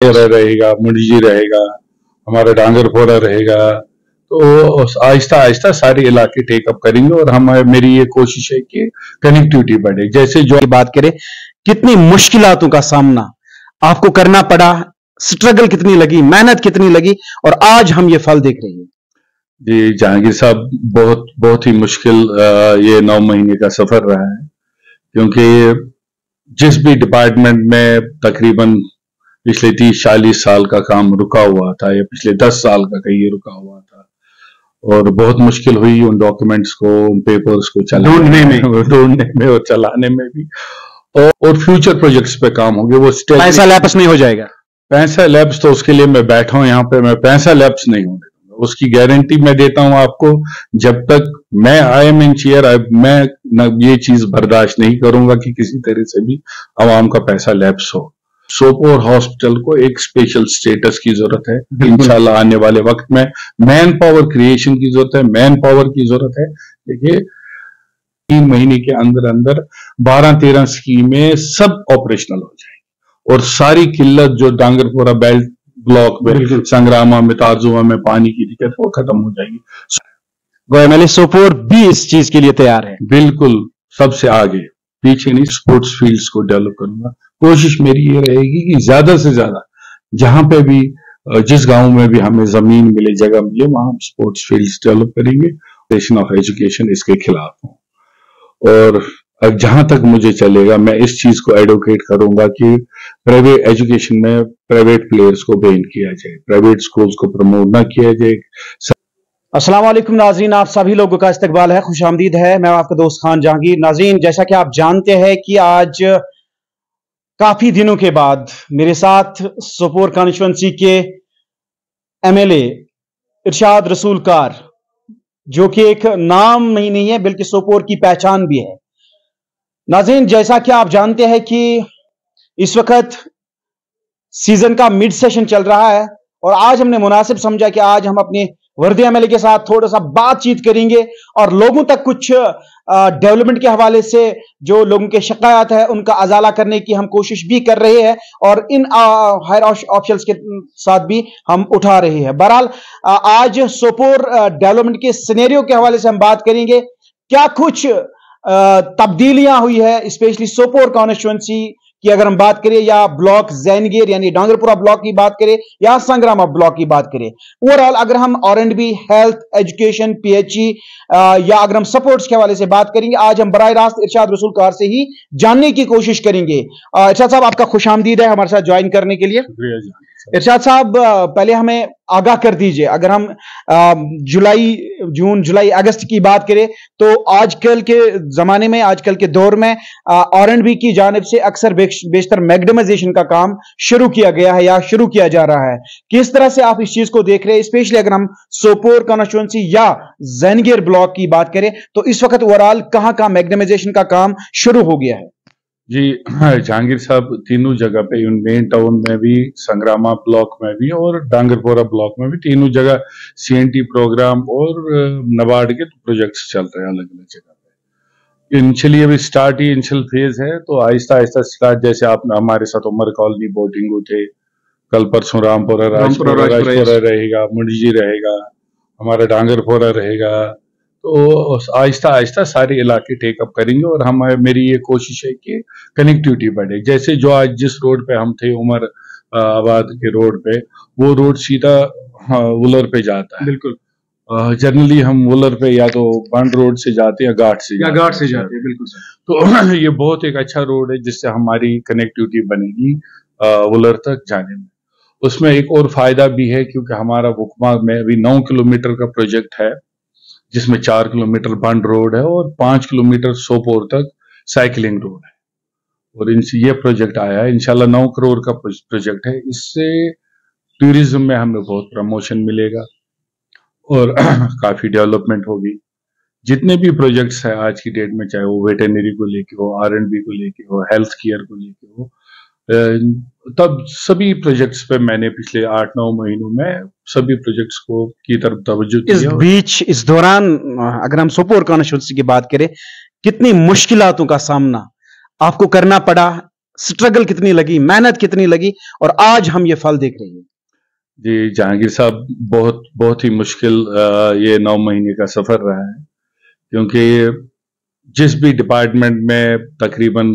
रहेगा, मुंडजी रहेगा, हमारा डांगरपोरा रहेगा। तो आहिस्ता आहिस्ता सारे इलाके टेकअप करेंगे और मेरी ये कोशिश है कि कनेक्टिविटी बढ़े। जैसे जो बात करें, कितनी मुश्किलातों का सामना आपको करना पड़ा, स्ट्रगल कितनी लगी, मेहनत कितनी लगी, और आज हम ये फल देख रहे हैं। जी जहांगीर साहब, बहुत ही मुश्किल ये 9 महीने का सफर रहा है, क्योंकि जिस भी डिपार्टमेंट में तकरीबन पिछले 30-40 साल का काम रुका हुआ था, या पिछले 10 साल का कहीं रुका हुआ था, और बहुत मुश्किल हुई उन डॉक्यूमेंट्स को, उन पेपर्स को ढूंढने में और चलाने में भी, और फ्यूचर प्रोजेक्ट्स पे काम होंगे। वो पैसा लैप्स नहीं हो जाएगा। पैसा लैप्स तो उसके लिए मैं बैठा हूं यहाँ पे, मैं पैसा लैप्स नहीं होने दूंगा, उसकी गारंटी मैं देता हूं आपको। जब तक मैं आई एम इन चेयर, मैं ये चीज बर्दाश्त नहीं करूंगा कि किसी तरह से भी आवाम का पैसा लैप्स हो। सोपोर हॉस्पिटल को एक स्पेशल स्टेटस की जरूरत है। इंशाल्लाह आने वाले वक्त में मैन पावर क्रिएशन की जरूरत है, मैन पावर की जरूरत है। देखिए 3 महीने के अंदर अंदर 12-13 स्कीमें सब ऑपरेशनल हो जाएंगी, और सारी किल्लत जो डांगरपोरा बेल्ट ब्लॉक में, संग्रामा में, तारजुमा में पानी की दिक्कत, वो खत्म हो जाएगी। एमएलए सोपोर भी इस चीज के लिए तैयार है। बिल्कुल, सबसे आगे पीछे नहीं, स्पोर्ट्स फील्ड्स को डेवलप करूंगा। कोशिश मेरी ये रहेगी कि ज्यादा से ज्यादा जहां पे भी, जिस गांव में भी हमें जमीन मिले, जगह मिले, वहां हम स्पोर्ट्स फील्ड्स डेवलप करेंगे। सेशन ऑफ एजुकेशन इसके खिलाफ हूं, और जहां तक मुझे चलेगा मैं इस चीज को एडवोकेट करूंगा कि प्राइवेट एजुकेशन में प्राइवेट प्लेयर्स को बैन किया जाए, प्राइवेट स्कूल्स को प्रमोट ना किया जाए। अस्सलाम वालेकुम नाज़रीन, आप सभी लोगों का इस्तकबाल है, खुश आमदीद है। मैं आपका दोस्त खान जहांगीर। नाज़रीन, जैसा कि आप जानते हैं कि आज काफी दिनों के बाद मेरे साथ सोपोर कॉन्स्टिट्यूएंसी के एमएलए इरशाद रसूल कार, जो कि एक नाम ही नहीं है बल्कि सोपोर की पहचान भी है। नाज़रीन, जैसा कि आप जानते हैं कि इस वक्त सीजन का मिड सेशन चल रहा है, और आज हमने मुनासिब समझा कि आज हम अपने वर्दी एमएलए के साथ थोड़ा सा बातचीत करेंगे और लोगों तक कुछ डेवलपमेंट के हवाले से जो लोगों के शिकायत है उनका अजाला करने की हम कोशिश भी कर रहे हैं, और इन हायर ऑफिशियल्स के साथ भी हम उठा रहे हैं। बहरहाल आज सोपोर डेवलपमेंट के सिनेरियो के हवाले से हम बात करेंगे, क्या कुछ तब्दीलियां हुई है स्पेशली सोपोर कॉन्स्टिट्यूएंसी कि अगर हम बात करें, या ब्लॉक जैनगीर यानी डांगरपुरा ब्लॉक की बात करें, या संग्रामा ब्लॉक की बात करें। ओवरऑल अगर हम R&B, हेल्थ, एजुकेशन, PHE या अगर हम सपोर्ट्स के हवाले से बात करेंगे, आज हम बराह रास्त इरशाद रसूल कार से ही जानने की कोशिश करेंगे। इरशाद साहब, आपका खुश आमदीद है हमारे साथ ज्वाइन करने के लिए। इरशाद साहब, पहले हमें आगाह कर दीजिए, अगर हम जून, जुलाई, अगस्त की बात करें तो आजकल के जमाने में, आजकल के दौर में R&B की जानिब से अक्सर बेशतर मैग्डमाइजेशन का काम शुरू किया गया है या शुरू किया जा रहा है। किस तरह से आप इस चीज को देख रहे हैं, स्पेशली अगर हम सोपोर कॉन्स्टिट्यूएंसी या जैनगीर ब्लॉक की बात करें तो इस वक्त ओवरऑल कहां मैग्डमाइजेशन का काम शुरू हो गया है? जी जहांगीर साहब, तीनों जगह पे, मेन टाउन में भी, संग्रामा ब्लॉक में भी और डांगरपोरा ब्लॉक में भी, तीनों जगह CNT प्रोग्राम और नबार्ड के प्रोजेक्ट्स चल रहे हैं अलग अलग जगह पे। इनिशियली अभी इनिशियल फेज है, तो आहिस्ता आहिस्ता स्टार्ट। जैसे आप हमारे साथ उमर कॉलोनी बोटिंग थे, कल परसों रामपुरा राजपुरा रहेगा, मुंडजी रहेगा, हमारा डांगरपोरा रहेगा। तो आहिस्ता आहिस्ता सारे इलाके टेकअप करेंगे, और मेरी ये कोशिश है कि कनेक्टिविटी बढ़े। जैसे जो आज जिस रोड पे हम थे, उमर आबाद के रोड पे, वो रोड सीधा वुलर पे जाता है। बिल्कुल, जनरली हम वुलर पे या तो बंड रोड से जाते हैं या घाट से जाते हैं। बिल्कुल सर। तो ये बहुत एक अच्छा रोड है जिससे हमारी कनेक्टिविटी बनेगी वुलर तक जाने में। उसमें एक और फायदा भी है, क्योंकि हमारा वुकमा में अभी 9 किलोमीटर का प्रोजेक्ट है, जिसमें 4 किलोमीटर बंड रोड है और 5 किलोमीटर सोपोर तक साइकिलिंग रोड है। और इनसे ये प्रोजेक्ट आया है, इंशाल्लाह 9 करोड़ का प्रोजेक्ट है। इससे टूरिज्म में हमें बहुत प्रमोशन मिलेगा और काफी डेवलपमेंट होगी। जितने भी प्रोजेक्ट्स हैं आज की डेट में, चाहे वो वेटरनरी को लेके हो, R&B को लेके हो, हेल्थ केयर को लेके हो, तब सभी प्रोजेक्ट्स पे मैंने पिछले 8-9 महीनों में सभी प्रोजेक्ट्स को की तरफ तवज्जो दी। इस दौरान अगर हम सोपोर कॉन्स्टिट्यूएंसी की बात करें, कितनी मुश्किलातों का सामना आपको करना पड़ा, स्ट्रगल कितनी लगी, मेहनत कितनी लगी, और आज हम ये फल देख रहे हैं? जी जहांगीर साहब, बहुत बहुत ही मुश्किल ये 9 महीने का सफर रहा है, क्योंकि जिस भी डिपार्टमेंट में तकरीबन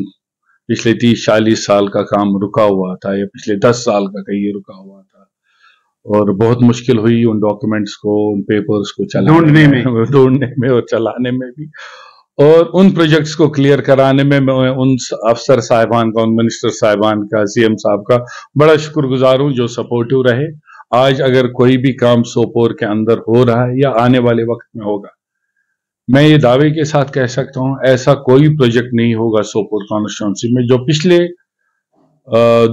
पिछले 30-40 साल का काम रुका हुआ था, या पिछले 10 साल का कहीं रुका हुआ था, और बहुत मुश्किल हुई उन डॉक्यूमेंट्स को, उन पेपर्स को ढूंढने में और चलाने में भी, और उन प्रोजेक्ट्स को क्लियर कराने में मैं उन अफसर साहिबान का, उन मिनिस्टर साहिबान का, सीएम साहब का बड़ा शुक्रगुजार हूं जो सपोर्टिव रहे। आज अगर कोई भी काम सोपोर के अंदर हो रहा है या आने वाले वक्त में होगा, मैं ये दावे के साथ कह सकता हूं ऐसा कोई प्रोजेक्ट नहीं होगा सोपोर कॉन्स्टिट्यूंसी में जो पिछले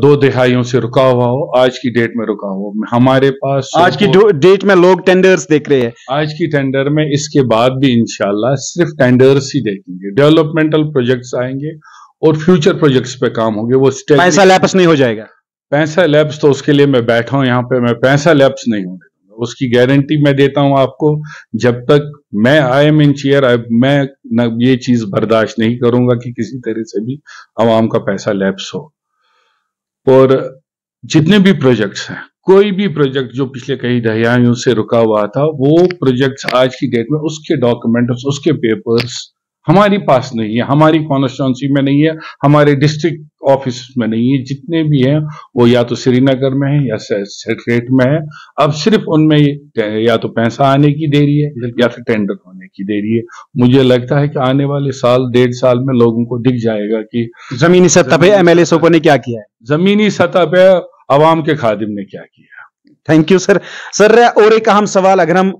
2 दिहाइयों से रुका हुआ हो, आज की डेट में रुका हुआ। हमारे पास आज की डेट में लोग टेंडर्स देख रहे हैं। आज की टेंडर में इसके बाद भी इंशाल्लाह सिर्फ टेंडर्स ही देखेंगे, डेवलपमेंटल प्रोजेक्ट्स आएंगे और फ्यूचर प्रोजेक्ट्स पे काम होंगे। वो पैसा लैप्स नहीं हो जाएगा। पैसा लैप्स तो उसके लिए मैं बैठा हूं यहाँ पे, मैं पैसा लैप्स नहीं होने दूंगा, उसकी गारंटी मैं देता हूं आपको। जब तक मैं आई एम इन चेयर, मैं ये चीज बर्दाश्त नहीं करूंगा कि किसी तरह से भी आवाम का पैसा लैप्स हो। और जितने भी प्रोजेक्ट्स हैं, कोई भी प्रोजेक्ट जो पिछले कई दहाइयों से रुका हुआ था, वो प्रोजेक्ट्स आज की डेट में उसके डॉक्यूमेंट्स, उसके पेपर्स हमारे पास नहीं है, हमारी कॉन्स्टिट्यूंसी में नहीं है, हमारे डिस्ट्रिक्ट ऑफिस में नहीं है। जितने भी हैं वो या तो श्रीनगर में है या सेक्रेटरीट में है। अब सिर्फ उनमें या तो पैसा आने की देरी है या फिर टेंडर होने की देरी है। मुझे लगता है कि आने वाले साल 1.5 साल में लोगों को दिख जाएगा कि जमीनी सतह पे एमएलए सोपोर ने क्या किया है, जमीनी सतह पे अवाम के खादिम ने क्या किया। Thank you sir. सर और एक अहम सवाल, अगर हम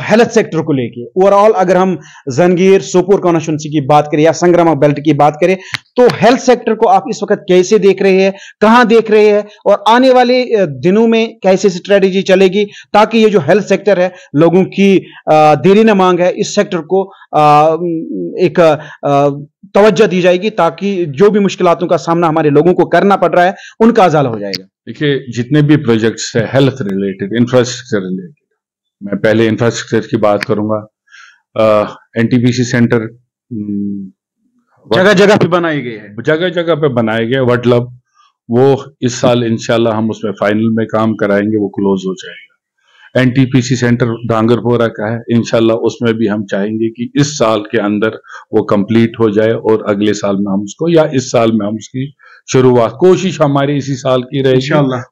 हेल्थ सेक्टर को लेके ओवरऑल अगर हम जहांगीर सोपोर कॉन्स्टिट्यूंसी की बात करें या संग्राम बेल्ट की बात करें, तो हेल्थ सेक्टर को आप इस वक्त कैसे देख रहे हैं, कहां देख रहे हैं, और आने वाले दिनों में कैसे स्ट्रेटेजी चलेगी ताकि ये जो हेल्थ सेक्टर है, लोगों की देरी न मांग है, इस सेक्टर को एक तवज्जो दी जाएगी ताकि जो भी मुश्किलातों का सामना हमारे लोगों को करना पड़ रहा है उनका अजाला हो जाएगा। देखिए, जितने भी प्रोजेक्ट्स है हेल्थ रिलेटेड, इंफ्रास्ट्रक्चर रिलेटेड, मैं पहले इंफ्रास्ट्रक्चर की बात करूंगा। एनटीपीसी सेंटर जगह जगह पे बनाए गए हैं, जगह जगह पे बनाए गए। वटलब वो इस साल इंशाल्लाह हम उसमें फाइनल में काम कराएंगे, वो क्लोज हो जाएगा। एनटीपीसी सेंटर डांगरपोरा का है, इंशाल्लाह उसमें भी हम चाहेंगे कि इस साल के अंदर वो कंप्लीट हो जाए और अगले साल में हम उसको, या इस साल में हम उसकी शुरुआत, कोशिश हमारी इसी साल की रहेगी,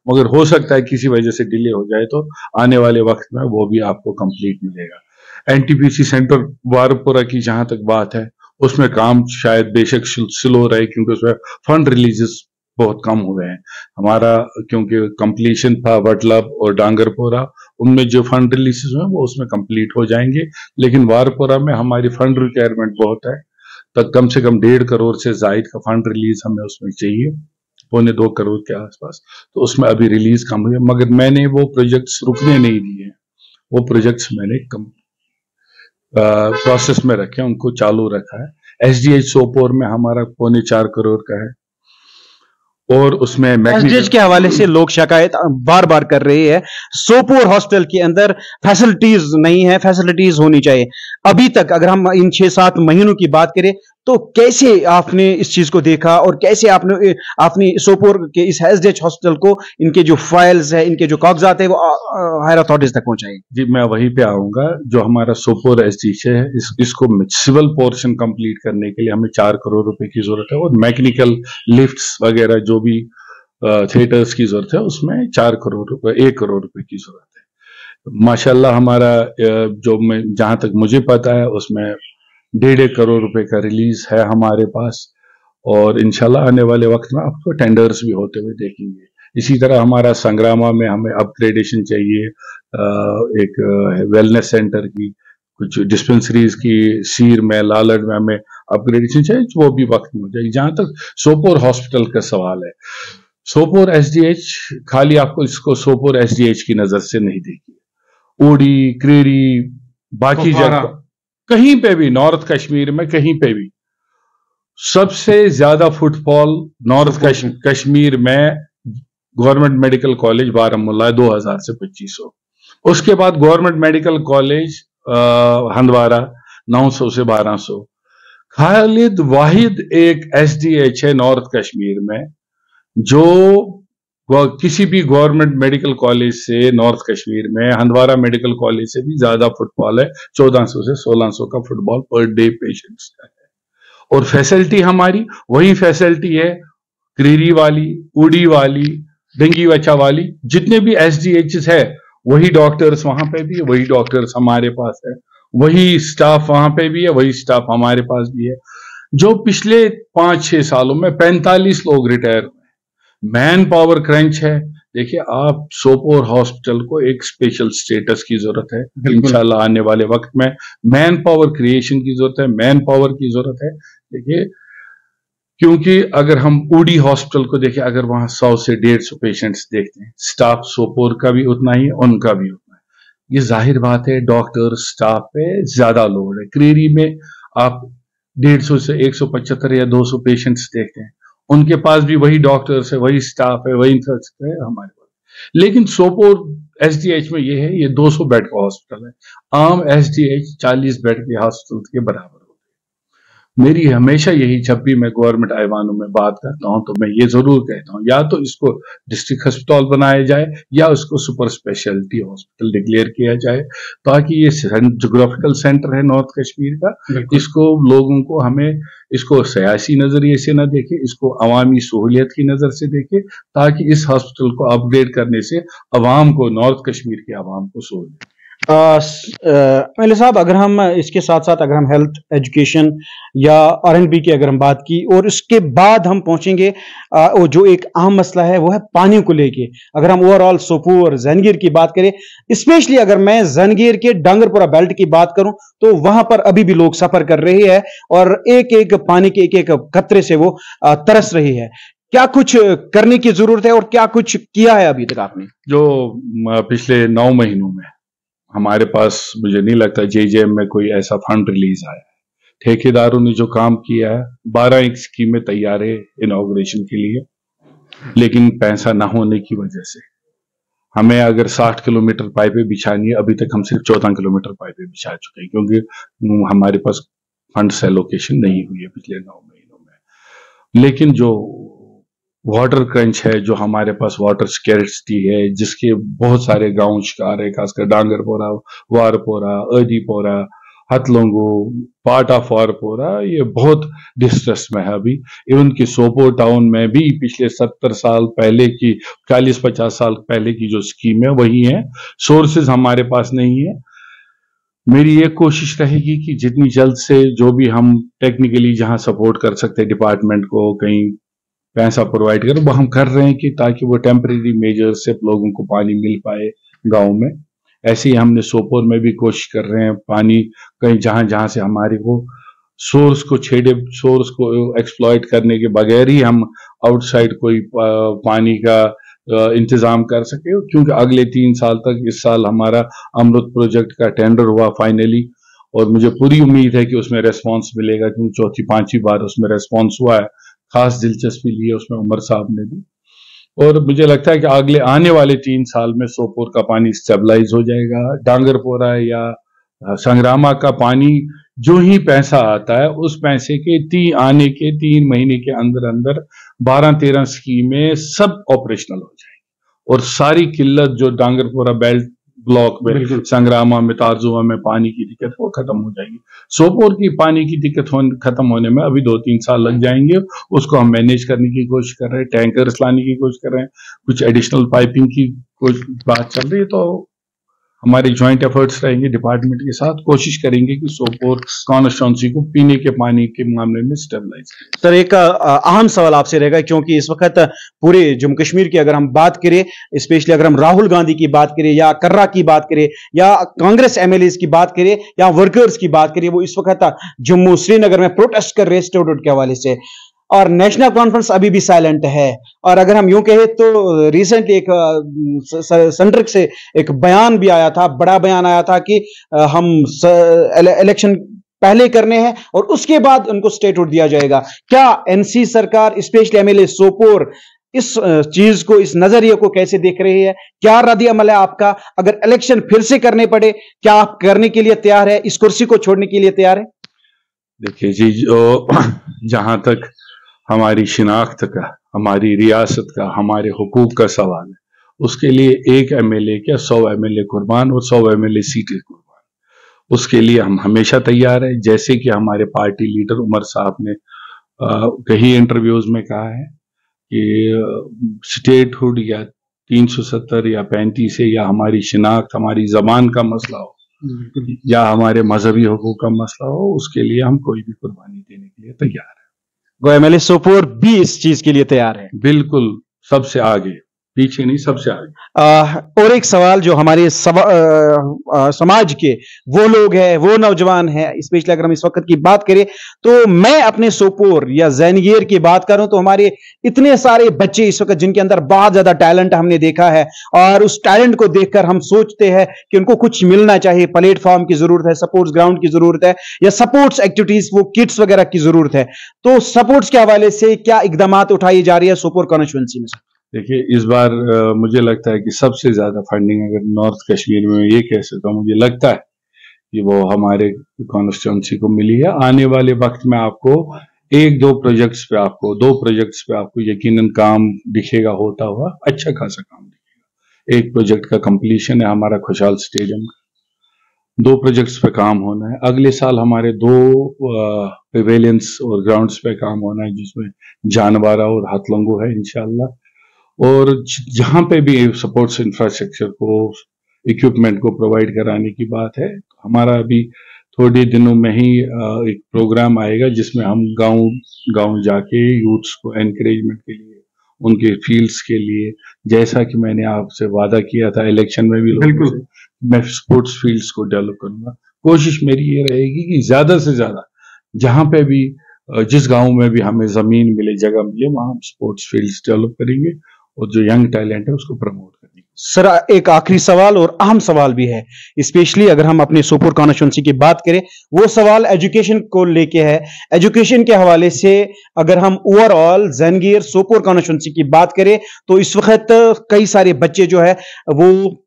मगर हो सकता है किसी वजह से डिले हो जाए तो आने वाले वक्त में वो भी आपको कंप्लीट मिलेगा। एनटीपीसी सेंटर वारपुरा की जहां तक बात है, उसमें काम शायद बेशक स्लो रहे क्योंकि उसमें फंड रिलीजेस बहुत कम हुए हैं हमारा, क्योंकि कंप्लीशन था वटलब और डांगरपोरा, उनमें जो फंड रिलीजेस हुए वो उसमें कंप्लीट हो जाएंगे। लेकिन वारपुरा में हमारी फंड रिक्वायरमेंट बहुत है, तक कम से कम 1.5 करोड़ से जायद का फंड रिलीज हमें उसमें चाहिए, 1.25 करोड़ के आसपास, तो उसमें अभी रिलीज कम हुई है। मगर मैंने वो प्रोजेक्ट्स रुकने नहीं दिए, वो प्रोजेक्ट्स मैंने प्रोसेस में रखे, उनको चालू रखा है। एसडीएच सोपोर में हमारा 4.25 करोड़ का है, और उसमें एसडीएच के हवाले से लोग शिकायत बार बार कर रहे हैं, सोपोर हॉस्पिटल के अंदर फैसिलिटीज नहीं है, फैसिलिटीज होनी चाहिए। अभी तक अगर हम इन 6-7 महीनों की बात करें तो कैसे आपने इस चीज को देखा और कैसे आपने सोपोर के इस एसडीएच हॉस्पिटल को, इनके जो फाइल्स है, इनके जो कागजात है, वो हायर अथॉरिटीज तक पहुंचाए? जी मैं वहीं पे आऊंगा। जो हमारा सोपोर एसडीएच है, इसको सिविल पोर्शन कंप्लीट करने के लिए हमें 4 करोड़ रुपए की जरूरत है, और मैकेनिकल लिफ्ट्स वगैरह जो भी थिएटर्स की जरूरत है उसमें 1 करोड़ रुपए की जरूरत है। माशाल्लाह हमारा जो जहां तक मुझे पता है उसमें 1.5 करोड़ रुपए का रिलीज है हमारे पास, और इंशाल्लाह आने वाले वक्त में आपको टेंडर्स भी होते हुए देखेंगे। इसी तरह हमारा संग्रामा में हमें अपग्रेडेशन चाहिए, एक वेलनेस सेंटर की, कुछ डिस्पेंसरीज की सीर में, लालड़ में हमें अपग्रेडेशन चाहिए, वो भी वक्त में हो जाएगी। जहां तक सोपोर हॉस्पिटल का सवाल है, सोपोर एसडीएच खाली आपको इसको सोपोर एसडीएच की नजर से नहीं देखिए, ओडी, क्रीरी, बाकी जगह कहीं पे भी, नॉर्थ कश्मीर में कहीं पे भी सबसे ज्यादा फुटफॉल नॉर्थ कश्मीर में गवर्नमेंट मेडिकल कॉलेज बारामुल्ला 2000 से 2500, उसके बाद गवर्नमेंट मेडिकल कॉलेज हंदवारा 900 से 1200, खालिद वाहिद एक SDH है नॉर्थ कश्मीर में, जो किसी भी गवर्नमेंट मेडिकल कॉलेज से नॉर्थ कश्मीर में, हंदवारा मेडिकल कॉलेज से भी ज्यादा फुटबॉल है, 1400 से 1600 का फुटबॉल पर डे पेशेंट्स का है। और फैसिलिटी हमारी वही फैसिलिटी है क्रीरी वाली, उड़ी वाली, डेंगी वचा वाली, जितने भी SDHs है वही डॉक्टर्स वहां पे भी है, वही डॉक्टर्स हमारे पास है, वही स्टाफ वहां पे भी है, वही स्टाफ हमारे पास भी है। जो पिछले 5-6 सालों में 45 लोग रिटायर हुए। मैन पावर क्रंच है। देखिए, आप सोपोर हॉस्पिटल को एक स्पेशल स्टेटस की जरूरत है। इंशाल्लाह आने वाले वक्त में मैन पावर क्रिएशन की जरूरत है, मैन पावर की जरूरत है। देखिए, क्योंकि अगर हम ऊडी हॉस्पिटल को देखें, अगर वहां 100 से 150 पेशेंट्स देखते हैं, स्टाफ सोपोर का भी उतना ही है, उनका भी उतना है। ये जाहिर बात है डॉक्टर स्टाफ पे ज्यादा लोड है। क्रीरी में आप 150 से 175 या 200 पेशेंट्स देखते हैं, उनके पास भी वही डॉक्टर्स है, वही स्टाफ है, वही इंफ्रास्ट्रक्चर है हमारे पास। लेकिन सोपोर SDH में ये है, ये 200 बेड का हॉस्पिटल है। आम SDH 40 बेड के हॉस्पिटल के बराबर। मेरी हमेशा यही, जब भी मैं गवर्नमेंट ऐवानों में बात करता हूं तो मैं ये जरूर कहता हूं, या तो इसको डिस्ट्रिक्ट अस्पताल बनाया जाए या उसको सुपर स्पेशलिटी हॉस्पिटल डिक्लेयर किया जाए, ताकि ये जोग्राफिकल सेंटर है नॉर्थ कश्मीर का, इसको लोगों को, हमें इसको सियासी नजरिए से ना देखे, इसको अवामी सहूलियत की नजर से देखे, ताकि इस हॉस्पिटल को अपग्रेड करने से अवाम को, नॉर्थ कश्मीर के अवाम को सहूलियत। मेले साहब, अगर हम इसके साथ साथ अगर हम हेल्थ, एजुकेशन या R&B की अगर हम बात की, और उसके बाद हम पहुंचेंगे जो एक अहम मसला है वो है पानी को लेके। अगर हम ओवरऑल सोपोर जहांगीर की बात करें, स्पेशली अगर मैं जहांगीर के डांगरपुरा बेल्ट की बात करूं, तो वहां पर अभी भी लोग सफर कर रहे हैं और एक एक पानी के एक एक कतरे से वो तरस रही है। क्या कुछ करने की जरूरत है और क्या कुछ किया है अभी तक आपने? जो पिछले 9 महीनों में हमारे पास, मुझे नहीं लगता JJM में कोई ऐसा फंड रिलीज आया है। ठेकेदारों ने जो काम किया है, 12 एक स्कीमें तैयार है इनॉग्रेशन के लिए, लेकिन पैसा ना होने की वजह से हमें अगर 60 किलोमीटर पाइपें बिछानी है, अभी तक हम सिर्फ 14 किलोमीटर पाइपें बिछा चुके हैं, क्योंकि हमारे पास फंड्स एलोकेशन नहीं हुई है पिछले 9 महीनों में। लेकिन जो वाटर क्रंच है, जो हमारे पास वाटर स्कैर्सिटी है, जिसके बहुत सारे गांव शिकार है, खासकर डांगरपोरा, वारपोरा, अदीपोरा, हतलंगू, पार्ट ऑफ वारपोरा, ये बहुत डिस्ट्रेस में है अभी। इवन कि सोपोर टाउन में भी पिछले 70 साल पहले की, 40-50 साल पहले की जो स्कीम है वही है, सोर्सेज हमारे पास नहीं है। मेरी ये कोशिश रहेगी कि जितनी जल्द से जो भी हम टेक्निकली जहां सपोर्ट कर सकते हैं डिपार्टमेंट को, कहीं पैसा प्रोवाइड करें, वो हम कर रहे हैं कि ताकि वो टेम्परेरी मेजर से लोगों को पानी मिल पाए गांव में। ऐसे ही हमने सोपोर में भी कोशिश कर रहे हैं, पानी कहीं जहां जहां से हमारे वो सोर्स को छेड़े, सोर्स को एक्सप्लॉइट करने के बगैर ही हम आउटसाइड कोई पानी का इंतजाम कर सके। क्योंकि अगले 3 साल तक, इस साल हमारा अमृत प्रोजेक्ट का टेंडर हुआ फाइनली, और मुझे पूरी उम्मीद है कि उसमें रेस्पॉन्स मिलेगा, क्योंकि 4th-5वीं बार उसमें रेस्पॉन्स हुआ है। खास दिलचस्पी ली है उसमें उमर साहब ने भी, और मुझे लगता है कि अगले आने वाले 3 साल में सोपोर का पानी स्टेबलाइज हो जाएगा। डांगरपोरा या संग्रामा का पानी, जो ही पैसा आता है उस पैसे के आने के 3 महीने के अंदर अंदर 12-13 स्कीमें सब ऑपरेशनल हो जाएंगी, और सारी किल्लत जो डांगरपोरा बेल्ट ब्लॉक में, संग्रामा में, तारजुआ में पानी की दिक्कत वो खत्म हो जाएगी। सोपोर की पानी की दिक्कत खत्म होने में अभी 2-3 साल लग जाएंगे। उसको हम मैनेज करने की कोशिश कर रहे हैं, टैंकर्स लाने की कोशिश कर रहे हैं, कुछ एडिशनल पाइपिंग की कुछ बात चल रही है। तो हमारे ज्वाइंट एफर्ट्स रहेंगे डिपार्टमेंट के साथ, कोशिश करेंगे कि सोपोर कॉन्स्टिट्यूंसी को पीने के पानी के मामले में स्टेबलाइज करें। सर, एक अहम सवाल आपसे रहेगा, क्योंकि इस वक्त पूरे जम्मू कश्मीर की अगर हम बात करें, स्पेशली अगर हम राहुल गांधी की बात करें या कर्रा की बात करें या कांग्रेस MLAs की बात करें या वर्कर्स की बात करें, वो इस वक्त जम्मू श्रीनगर में प्रोटेस्ट कर रहे हैं स्टूडेंट के हवाले से, और नेशनल कॉन्फ्रेंस अभी भी साइलेंट है। और अगर हम यूं कहें तो रिसेंटली एक सेंट्रिक से एक बयान भी आया था, बड़ा बयान आया था कि हम इलेक्शन पहले करने हैं और उसके बाद उनको स्टेटहुड दिया जाएगा। क्या NC सरकार, स्पेशली MLA सोपोर, इस चीज को, इस नजरिए को कैसे देख रही है? क्या रद्द अमल है आपका? अगर इलेक्शन फिर से करने पड़े, क्या आप करने के लिए तैयार है? इस कुर्सी को छोड़ने के लिए तैयार है? देखिए जी, जो जहाँ तक हमारी शिनाख्त का, हमारी रियासत का, हमारे हुकूक का सवाल है, उसके लिए एक एमएलए क्या 100 एमएलए कुर्बान और 100 एमएलए सीटें कुर्बान। उसके लिए हम हमेशा तैयार हैं। जैसे कि हमारे पार्टी लीडर उमर साहब ने कई इंटरव्यूज में कहा है कि स्टेटहुड या 370 या 35 से, या हमारी शिनाख्त, हमारी जबान का मसला हो, या हमारे मजहबी हुकूक का मसला हो, उसके लिए हम कोई भी कुर्बानी देने के लिए तैयार है। गो एमएलए सोपोर भी इस चीज के लिए तैयार है। बिल्कुल, सबसे आगे, पीछे नहीं, सबसे आगे। और एक सवाल जो हमारे समाज के वो लोग हैं, वो नौजवान हैं, स्पेशली अगर हम इस वक्त की बात करें, तो मैं अपने सोपोर या ज़ैनगीर की बात करूं तो हमारे इतने सारे बच्चे इस वक्त जिनके अंदर बहुत ज्यादा टैलेंट हमने देखा है, और उस टैलेंट को देखकर हम सोचते हैं कि उनको कुछ मिलना चाहिए, प्लेटफॉर्म की जरूरत है, सपोर्ट्स ग्राउंड की जरूरत है, या सपोर्ट्स एक्टिविटीज, वो किट्स वगैरह की जरूरत है। तो सपोर्ट्स के हवाले से क्या इकदाम उठाई जा रही है सोपोर कॉन्स्टिट्यूंसी में? देखिए, इस बार मुझे लगता है कि सबसे ज्यादा फंडिंग अगर नॉर्थ कश्मीर में ये कह सकता हूँ, मुझे लगता है कि वो हमारे कॉन्स्टिट्यूंसी को मिली है। आने वाले वक्त में आपको दो प्रोजेक्ट्स पे आपको यकीनन काम दिखेगा होता हुआ, अच्छा खासा काम दिखेगा। एक प्रोजेक्ट का कंप्लीशन है हमारा खुशहाल स्टेडियम का, 2 प्रोजेक्ट्स पे काम होना है। अगले साल हमारे 2 पेवेलियंस और ग्राउंड्स पे काम होना है, जिसमें जानवारा और हाथलंगो है इंशाल्लाह। और जहां पे भी सपोर्ट्स इंफ्रास्ट्रक्चर को, इक्विपमेंट को प्रोवाइड कराने की बात है, हमारा अभी थोड़े दिनों में ही एक प्रोग्राम आएगा जिसमें हम गांव जाके यूथ्स को एनकरेजमेंट के लिए, उनके फील्ड्स के लिए, जैसा कि मैंने आपसे वादा किया था इलेक्शन में भी, बिल्कुल मैं स्पोर्ट्स फील्ड्स को डेवलप करूंगा। कोशिश मेरी ये रहेगी कि ज्यादा से ज्यादा जहां पे भी, जिस गांव में भी हमें जमीन मिले, जगह मिले, वहां हम स्पोर्ट्स फील्ड्स डेवलप करेंगे और जो यंग टैलेंट है उसको प्रमोट करेंगे। सर, एक आखिरी सवाल और अहम सवाल भी है, स्पेशली अगर हम अपने सोपोर कॉन्स्टिट्यूंसी की बात करें, वो सवाल एजुकेशन को लेके है। एजुकेशन के हवाले से अगर हम ओवरऑल ज़ैनगीर सोपोर कॉन्स्टिट्यूंसी की बात करें तो इस वक्त कई सारे बच्चे जो है वो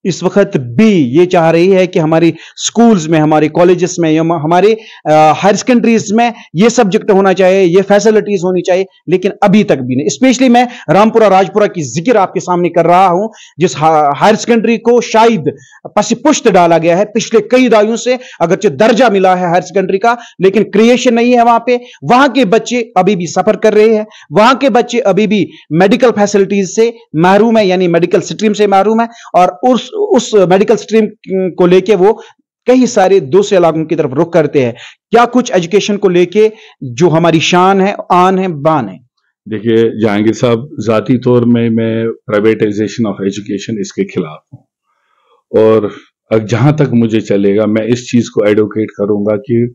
इस वक्त भी ये चाह रही है कि हमारी स्कूल्स में, हमारे कॉलेजेस में या हमारे हायर सेकेंडरीज में ये सब्जेक्ट होना चाहिए, ये फैसिलिटीज होनी चाहिए, लेकिन अभी तक भी नहीं। स्पेशली मैं रामपुरा राजपुरा की जिक्र आपके सामने कर रहा हूं, जिस हायर सेकेंडरी को शायद पसिपुश्त डाला गया है पिछले कई दायों से, अगरचे दर्जा मिला है हायर सेकेंडरी का, लेकिन क्रिएशन नहीं है वहां पे। वहां के बच्चे अभी भी सफर कर रहे हैं, वहां के बच्चे अभी भी मेडिकल फैसिलिटीज से महरूम है, यानी मेडिकल स्ट्रीम से महरूम है, और उस मेडिकल स्ट्रीम को लेके वो कई सारे दूसरे इलाकों की तरफ रुख करते हैं। क्या कुछ एजुकेशन को लेके जो हमारी शान है, आन है, बान है? देखिए जहांगीर साहब, जाती तौर में मैं प्राइवेटाइजेशन ऑफ एजुकेशन इसके खिलाफ हूं, और जहां तक मुझे चलेगा मैं इस चीज को एडवोकेट करूंगा कि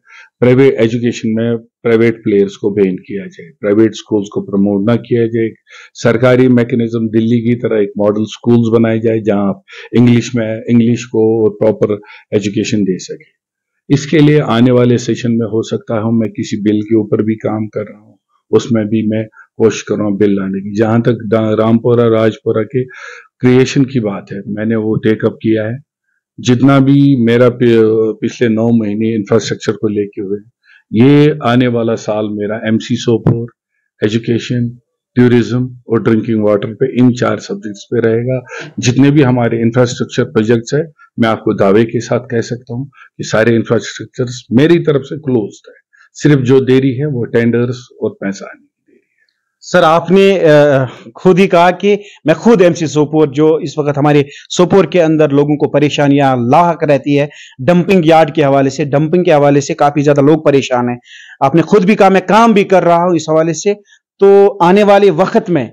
प्राइवेट एजुकेशन में प्राइवेट प्लेयर्स को बैन किया जाए, प्राइवेट स्कूल्स को प्रमोट ना किया जाए। सरकारी मैकेनिज्म दिल्ली की तरह एक मॉडल स्कूल्स बनाए जाए जहां आप इंग्लिश को प्रॉपर एजुकेशन दे सके। इसके लिए आने वाले सेशन में हो सकता है मैं किसी बिल के ऊपर भी काम कर रहा हूँ, उसमें भी मैं कोशिश कर रहा हूँ बिल लाने की। जहां तक रामपुरा राजपुरा के क्रिएशन की बात है, मैंने वो टेकअप किया है। जितना भी मेरा पिछले 9 महीने इंफ्रास्ट्रक्चर को लेके हुए, ये आने वाला साल मेरा एमसी सोपोर, एजुकेशन, टूरिज्म और ड्रिंकिंग वाटर पे, इन 4 सब्जेक्ट्स पे रहेगा। जितने भी हमारे इंफ्रास्ट्रक्चर प्रोजेक्ट्स है, मैं आपको दावे के साथ कह सकता हूं कि सारे इंफ्रास्ट्रक्चर मेरी तरफ से क्लोज है। सिर्फ जो देरी है वो टेंडर्स और पैसा आने की देरी है। सर, आपने खुद ही कहा कि मैं खुद एमसी सोपोर, जो इस वक्त हमारे सोपोर के अंदर लोगों को परेशानियां लाहक रहती है डंपिंग यार्ड के हवाले से, डंपिंग के हवाले से काफी ज्यादा लोग परेशान हैं। आपने खुद भी कहा मैं काम भी कर रहा हूं इस हवाले से। तो आने वाले वक्त में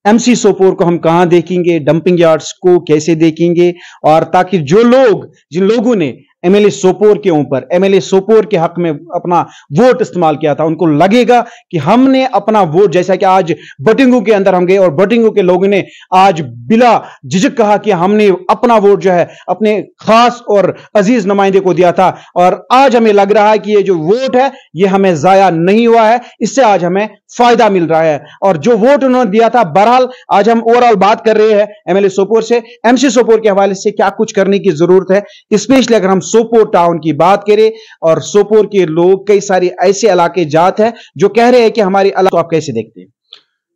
एमसी सोपोर को हम कहां देखेंगे, डंपिंग यार्ड्स को कैसे देखेंगे, और ताकि जो लोग, जिन लोगों ने एमएलए सोपोर के ऊपर, एमएलए सोपोर के हक में अपना वोट इस्तेमाल किया था, उनको लगेगा कि हमने अपना वोट, जैसा कि आज बटिंगू के अंदर हम गए और बटिंगू के लोगों ने आज बिला झिझक कहा कि हमने अपना वोट जो है अपने खास और अजीज नुमाइंदे को दिया था, और आज हमें लग रहा है कि ये जो वोट है ये हमें जाया नहीं हुआ है, इससे आज हमें फायदा मिल रहा है। और जो वोट उन्होंने दिया था, बहरहाल आज हम ओवरऑल बात कर रहे हैं एमएलए सोपोर से, एमसी सोपोर के हवाले से क्या कुछ करने की जरूरत है, स्पेशली अगर हम सोपोर टाउन की बात करें, और सोपोर के लोग कई सारे ऐसे इलाके जात हैं जो कह रहे हैं कि हमारी तो आप कैसे देखते हैं?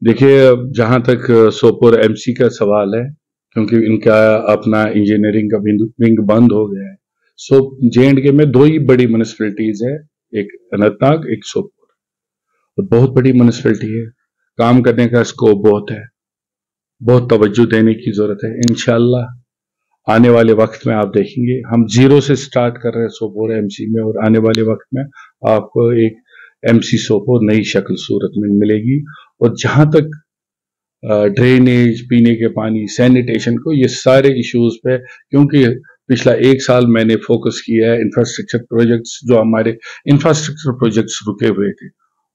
देखिए, जहां तक सोपोर एमसी का सवाल है, क्योंकि इनका अपना इंजीनियरिंग का विंग बंद हो गया है, सो JNK में 2 ही बड़ी म्यूनिसिपैलिटीज है, एक अनंतनाग, एक सोपोर। तो बहुत बड़ी म्यूनिसिपैलिटी है, काम करने का स्कोप बहुत है, बहुत तवज्जो देने की जरूरत है। इंशाल्लाह आने वाले वक्त में आप देखेंगे, हम 0 से स्टार्ट कर रहे हैं सोपोर एमसी में, और आने वाले वक्त में आपको एक एमसी सोपोर नई शक्ल सूरत में मिलेगी। और जहां तक ड्रेनेज, पीने के पानी, सैनिटेशन को, ये सारे इश्यूज पे, क्योंकि पिछला 1 साल मैंने फोकस किया है इंफ्रास्ट्रक्चर प्रोजेक्ट्स, जो हमारे इंफ्रास्ट्रक्चर प्रोजेक्ट्स रुके हुए थे,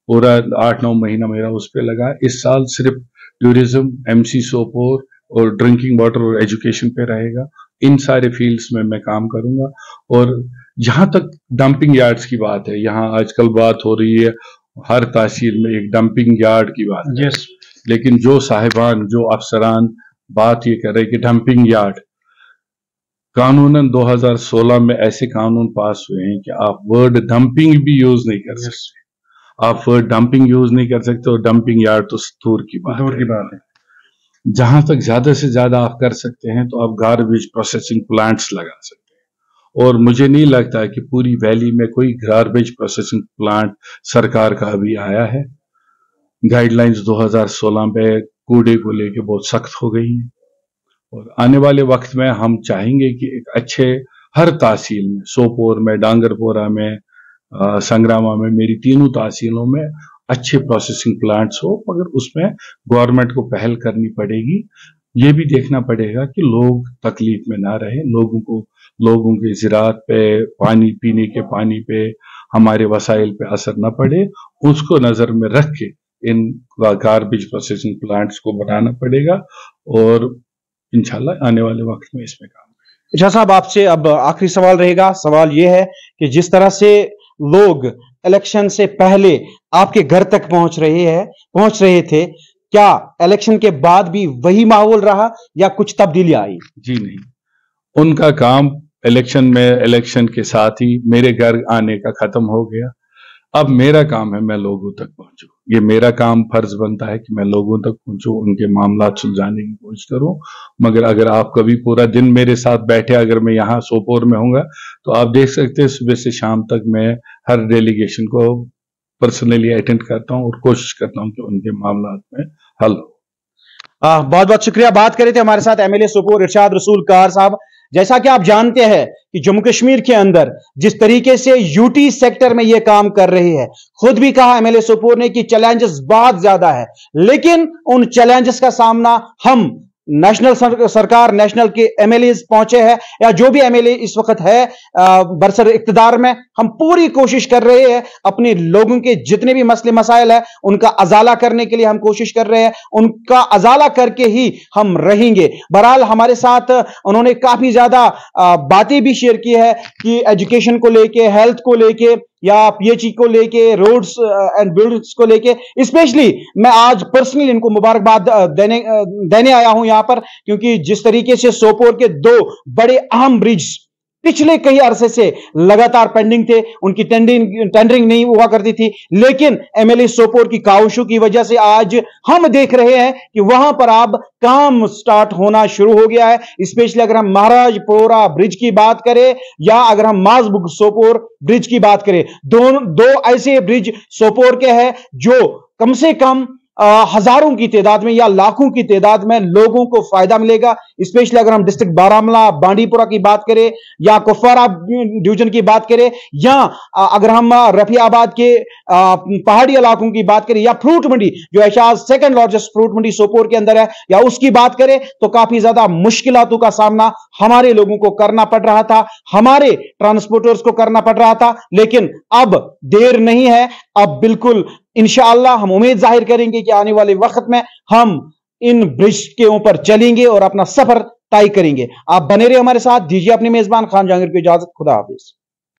पूरा 8-9 महीना मेरा उस पर लगा। इस साल सिर्फ टूरिज्म, एमसी सोपोर और ड्रिंकिंग वाटर और एजुकेशन पे रहेगा। इन सारे फील्ड्स में मैं काम करूंगा। और जहां तक डंपिंग यार्ड्स की बात है, यहाँ आजकल बात हो रही है हर तहसील में एक डंपिंग यार्ड की बात है। लेकिन जो साहिबान, जो अफसरान बात ये कर रहे हैं कि डंपिंग यार्ड, कानूनन 2016 में ऐसे कानून पास हुए हैं कि आप वर्ड डंपिंग भी यूज नहीं कर सकते। आप वर्ड डंपिंग यूज नहीं कर सकते, और डंपिंग यार्ड तो दूर की बात है। जहां तक ज्यादा से ज्यादा आप कर सकते हैं, तो आप गार्बेज प्रोसेसिंग प्लांट्स लगा सकते हैं। और मुझे नहीं लगता कि पूरी वैली में कोई गार्बेज प्रोसेसिंग प्लांट सरकार का अभी आया है। गाइडलाइंस 2016 में कूड़े को लेके बहुत सख्त हो गई है, और आने वाले वक्त में हम चाहेंगे कि एक अच्छे, हर तहसील में, सोपोर में, डांगरपोरा में, संग्रामा में, मेरी तीनों तहसीलों में अच्छे प्रोसेसिंग प्लांट्स हो, मगर उसमें गवर्नमेंट को पहल करनी पड़ेगी। ये भी देखना पड़ेगा कि लोग तकलीफ में ना रहे, लोगों के ज़राअत पे, पानी, पीने के पानी पे, हमारे वसाइल पे असर न पड़े, उसको नजर में रख के इन गार्बेज प्रोसेसिंग प्लांट्स को बनाना पड़ेगा। और इंशाल्लाह आने वाले वक्त में इसमें काम। अच्छा साहब, आपसे अब आखिरी सवाल रहेगा। सवाल यह है कि जिस तरह से लोग इलेक्शन से पहले आपके घर तक पहुंच रहे थे, क्या इलेक्शन के बाद भी वही माहौल रहा या कुछ तब्दीली आई? जी नहीं, उनका काम इलेक्शन के साथ ही मेरे घर आने का खत्म हो गया। अब मेरा काम है मैं लोगों तक पहुंचूं। ये मेरा काम, फर्ज बनता है कि मैं लोगों तक पहुंचूं, उनके मामला सुलझाने की कोशिश करूं। मगर अगर आप कभी पूरा दिन मेरे साथ बैठे, अगर मैं यहाँ सोपोर में हूँगा, तो आप देख सकते हैं सुबह से शाम तक मैं हर डेलीगेशन को पर्सनली अटेंड करता हूँ और कोशिश करता हूँ कि उनके मामला में हल हो। बहुत बहुत शुक्रिया। बात कर रहे थे हमारे साथ MLA सोपोर इरशाद रसूल कार साहब। जैसा कि आप जानते हैं कि जम्मू कश्मीर के अंदर जिस तरीके से यूटी सेक्टर में यह काम कर रही है, खुद भी कहा MLA सोपोर ने कि चैलेंजेस बहुत ज्यादा है, लेकिन उन चैलेंजेस का सामना हम नेशनल सरकार, नेशनल के MLAs पहुंचे हैं, या जो भी MLA इस वक्त है बरसर इक्तदार में, हम पूरी कोशिश कर रहे हैं अपने लोगों के जितने भी मसले मसाइल है उनका अजाला करने के लिए हम कोशिश कर रहे हैं, उनका अजाला करके ही हम रहेंगे। बहरहाल हमारे साथ उन्होंने काफी ज्यादा बातें भी शेयर की है कि एजुकेशन को लेके, हेल्थ को लेके, या PHE को लेके, रोड्स एंड बिल्डिंग्स को लेके। स्पेशली मैं आज पर्सनली इनको मुबारकबाद देने आया हूं यहां पर, क्योंकि जिस तरीके से सोपोर के 2 बड़े अहम ब्रिज पिछले कई अरसे से लगातार पेंडिंग थे, उनकी टेंडरिंग नहीं हुआ करती थी, लेकिन MLA सोपोर की काविशों की वजह से आज हम देख रहे हैं कि वहां पर अब काम स्टार्ट होना शुरू हो गया है। स्पेशली अगर हम महाराजपुरा ब्रिज की बात करें या अगर हम माजबुग सोपोर ब्रिज की बात करें, दो ऐसे ब्रिज सोपोर के हैं जो कम से कम हजारों की तादाद में या लाखों की तादाद में लोगों को फायदा मिलेगा। स्पेशली अगर हम डिस्ट्रिक्ट बारामूला, बांडीपुरा की बात करें, या कुपवारा डिवीजन की बात करें, या अगर हम रफियाबाद के पहाड़ी इलाकों की बात करें, या फ्रूट मंडी जो शायद सेकंड लार्जेस्ट फ्रूट मंडी सोपोर के अंदर है, या उसकी बात करें, तो काफी ज्यादा मुश्किलातों का सामना हमारे लोगों को करना पड़ रहा था, हमारे ट्रांसपोर्टर्स को करना पड़ रहा था। लेकिन अब देर नहीं है, अब बिल्कुल इंशाअल्लाह हम उम्मीद जाहिर करेंगे कि आने वाले वक्त में हम इन ब्रिज के ऊपर चलेंगे और अपना सफर तय करेंगे। आप बने रहे हमारे साथ। दीजिए अपने मेजबान खान जहांगीर को इजाजत। खुदा हाफिज।